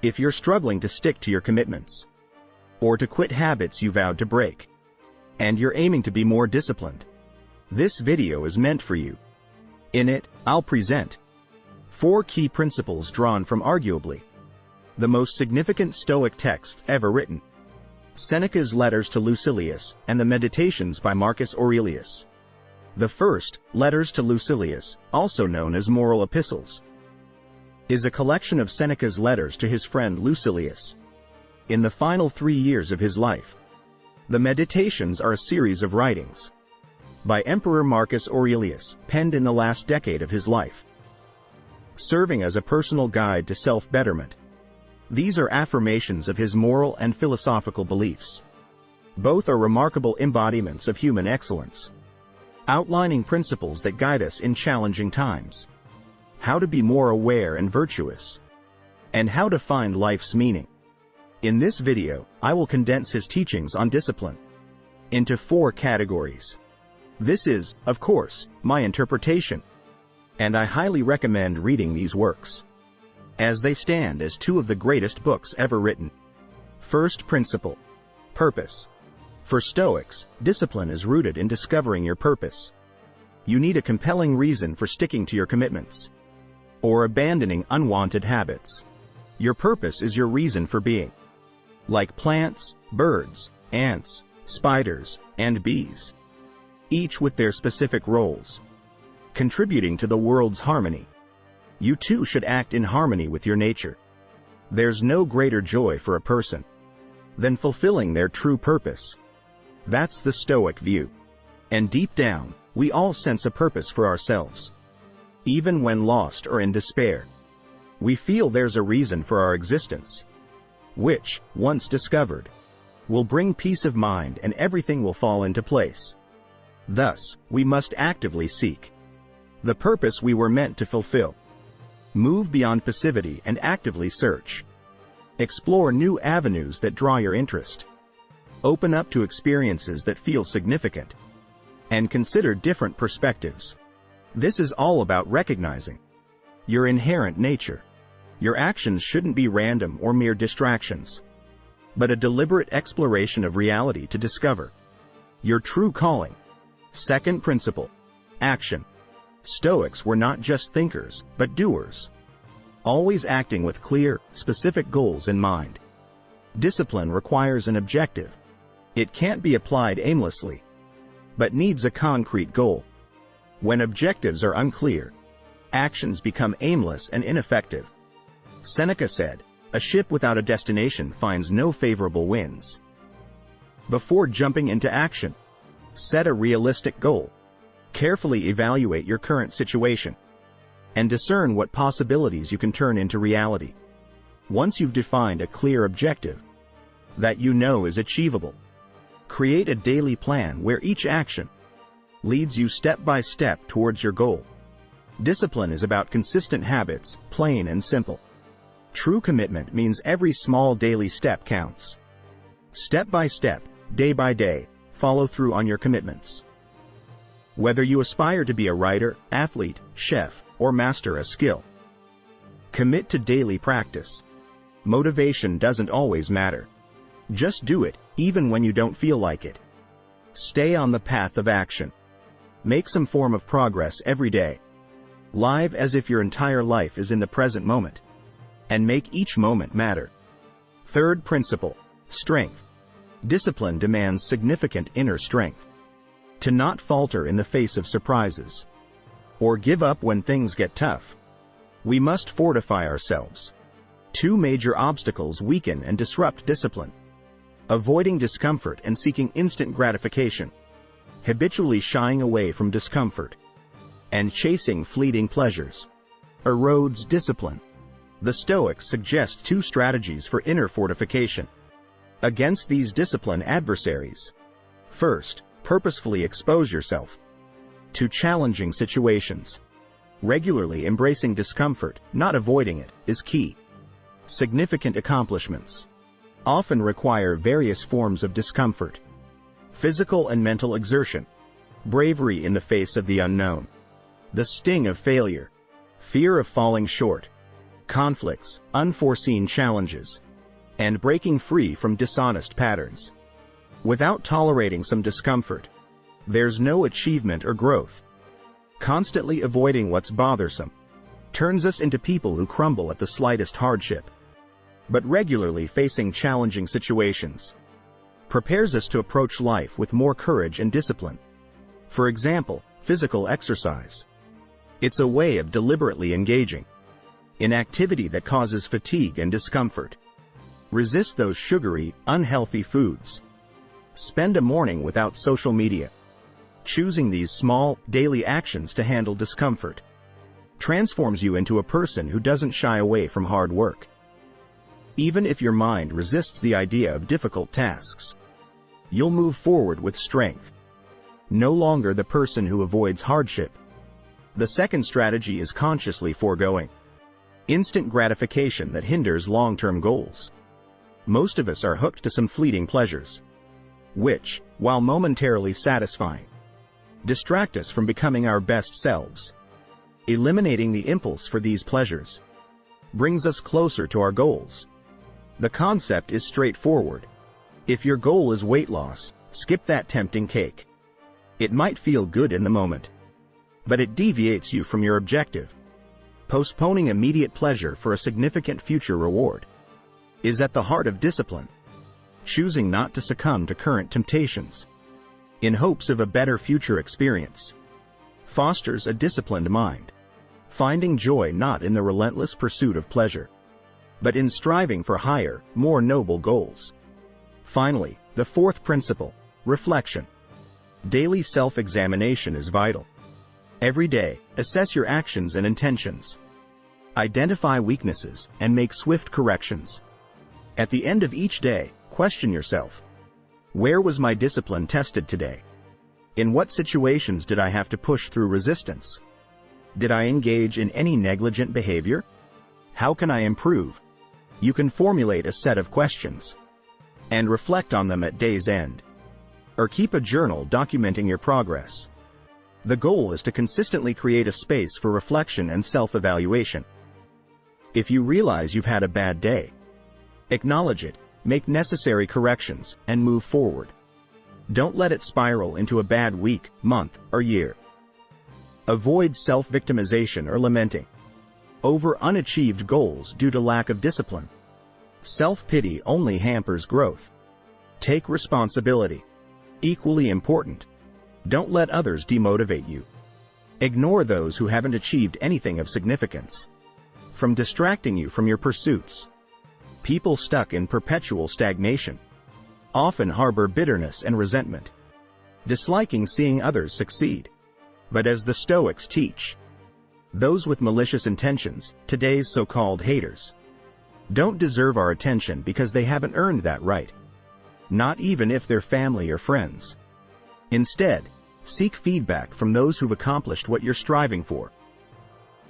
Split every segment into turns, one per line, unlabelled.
If you're struggling to stick to your commitments, or to quit habits you vowed to break, and you're aiming to be more disciplined, this video is meant for you. In it, I'll present 4 key principles drawn from arguably the most significant Stoic text ever written, Seneca's Letters to Lucilius and the Meditations by Marcus Aurelius. The first, Letters to Lucilius, also known as Moral Epistles, is a collection of Seneca's letters to his friend Lucilius. In the final 3 years of his life, the Meditations are a series of writings by Emperor Marcus Aurelius, penned in the last decade of his life, serving as a personal guide to self-betterment. These are affirmations of his moral and philosophical beliefs. Both are remarkable embodiments of human excellence, outlining principles that guide us in challenging times, how to be more aware and virtuous, and how to find life's meaning. In this video, I will condense his teachings on discipline into 4 categories. This is, of course, my interpretation, and I highly recommend reading these works, as they stand as 2 of the greatest books ever written. First principle: purpose. For Stoics, discipline is rooted in discovering your purpose. You need a compelling reason for sticking to your commitments, or abandoning unwanted habits. Your purpose is your reason for being. Like plants, birds, ants, spiders, and bees, each with their specific roles, contributing to the world's harmony, you too should act in harmony with your nature. There's no greater joy for a person than fulfilling their true purpose. That's the Stoic view. And deep down, we all sense a purpose for ourselves. Even when lost or in despair, we feel there's a reason for our existence, which, once discovered, will bring peace of mind and everything will fall into place. Thus, we must actively seek the purpose we were meant to fulfill. Move beyond passivity and actively search. Explore new avenues that draw your interest. Open up to experiences that feel significant, and consider different perspectives. This is all about recognizing your inherent nature. Your actions shouldn't be random or mere distractions, but a deliberate exploration of reality to discover your true calling. Second principle: action. Stoics were not just thinkers, but doers, always acting with clear, specific goals in mind. Discipline requires an objective. It can't be applied aimlessly, but needs a concrete goal. When objectives are unclear, actions become aimless and ineffective. Seneca said, "A ship without a destination finds no favorable winds." Before jumping into action, set a realistic goal. Carefully evaluate your current situation, and discern what possibilities you can turn into reality. Once you've defined a clear objective that you know is achievable, create a daily plan where each action leads you step by step towards your goal. Discipline is about consistent habits, plain and simple. True commitment means every small daily step counts. Step by step, day by day, follow through on your commitments. Whether you aspire to be a writer, athlete, chef, or master a skill, commit to daily practice. Motivation doesn't always matter. Just do it, even when you don't feel like it. Stay on the path of action. Make some form of progress every day. Live as if your entire life is in the present moment, and make each moment matter. Third principle: strength. Discipline demands significant inner strength. To not falter in the face of surprises, or give up when things get tough, we must fortify ourselves. 2 major obstacles weaken and disrupt discipline: avoiding discomfort and seeking instant gratification, habitually shying away from discomfort, and chasing fleeting pleasures erodes discipline. The Stoics suggest 2 strategies for inner fortification against these discipline adversaries. First, purposefully expose yourself to challenging situations. Regularly embracing discomfort, not avoiding it, is key. Significant accomplishments often require various forms of discomfort: physical and mental exertion, bravery in the face of the unknown, the sting of failure, fear of falling short, conflicts, unforeseen challenges, and breaking free from dishonest patterns. Without tolerating some discomfort, there's no achievement or growth. Constantly avoiding what's bothersome turns us into people who crumble at the slightest hardship. But regularly facing challenging situations prepares us to approach life with more courage and discipline. For example, physical exercise. It's a way of deliberately engaging in activity that causes fatigue and discomfort. Resist those sugary, unhealthy foods. Spend a morning without social media. Choosing these small, daily actions to handle discomfort transforms you into a person who doesn't shy away from hard work. Even if your mind resists the idea of difficult tasks, you'll move forward with strength. No longer the person who avoids hardship. The second strategy is consciously foregoing instant gratification that hinders long-term goals. Most of us are hooked to some fleeting pleasures, which, while momentarily satisfying, distract us from becoming our best selves. Eliminating the impulse for these pleasures brings us closer to our goals. The concept is straightforward. If your goal is weight loss, skip that tempting cake. It might feel good in the moment, but it deviates you from your objective. Postponing immediate pleasure for a significant future reward is at the heart of discipline. Choosing not to succumb to current temptations in hopes of a better future experience fosters a disciplined mind, finding joy not in the relentless pursuit of pleasure, but in striving for higher, more noble goals. Finally, the fourth principle, reflection. Daily self-examination is vital. Every day, assess your actions and intentions. Identify weaknesses and make swift corrections. At the end of each day, question yourself. Where was my discipline tested today? In what situations did I have to push through resistance? Did I engage in any negligent behavior? How can I improve? You can formulate a set of questions and reflect on them at day's end, or keep a journal documenting your progress. The goal is to consistently create a space for reflection and self-evaluation. If you realize you've had a bad day, acknowledge it, make necessary corrections, and move forward. Don't let it spiral into a bad week, month, or year. Avoid self-victimization or lamenting over unachieved goals due to lack of discipline. Self-pity only hampers growth. Take responsibility. Equally important, don't let others demotivate you. Ignore those who haven't achieved anything of significance from distracting you from your pursuits. People stuck in perpetual stagnation often harbor bitterness and resentment, disliking seeing others succeed. But as the Stoics teach, those with malicious intentions, today's so-called haters, don't deserve our attention because they haven't earned that right, not even if they're family or friends. Instead, seek feedback from those who've accomplished what you're striving for.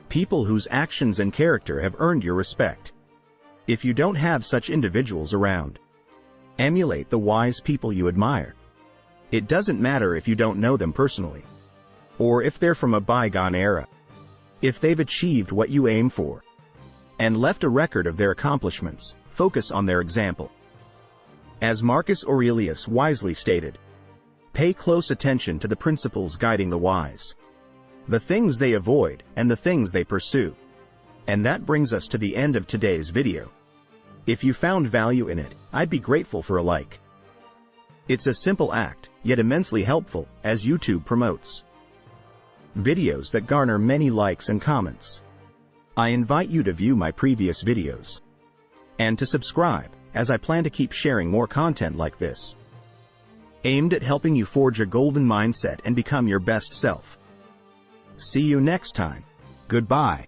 People whose actions and character have earned your respect. If you don't have such individuals around, emulate the wise people you admire. It doesn't matter if you don't know them personally, or if they're from a bygone era. If they've achieved what you aim for and left a record of their accomplishments, focus on their example. As Marcus Aurelius wisely stated, pay close attention to the principles guiding the wise, the things they avoid and the things they pursue. And that brings us to the end of today's video. If you found value in it, I'd be grateful for a like. It's a simple act, yet immensely helpful, as YouTube promotes videos that garner many likes and comments. I invite you to view my previous videos and to subscribe, as I plan to keep sharing more content like this, aimed at helping you forge a golden mindset and become your best self. See you next time. Goodbye.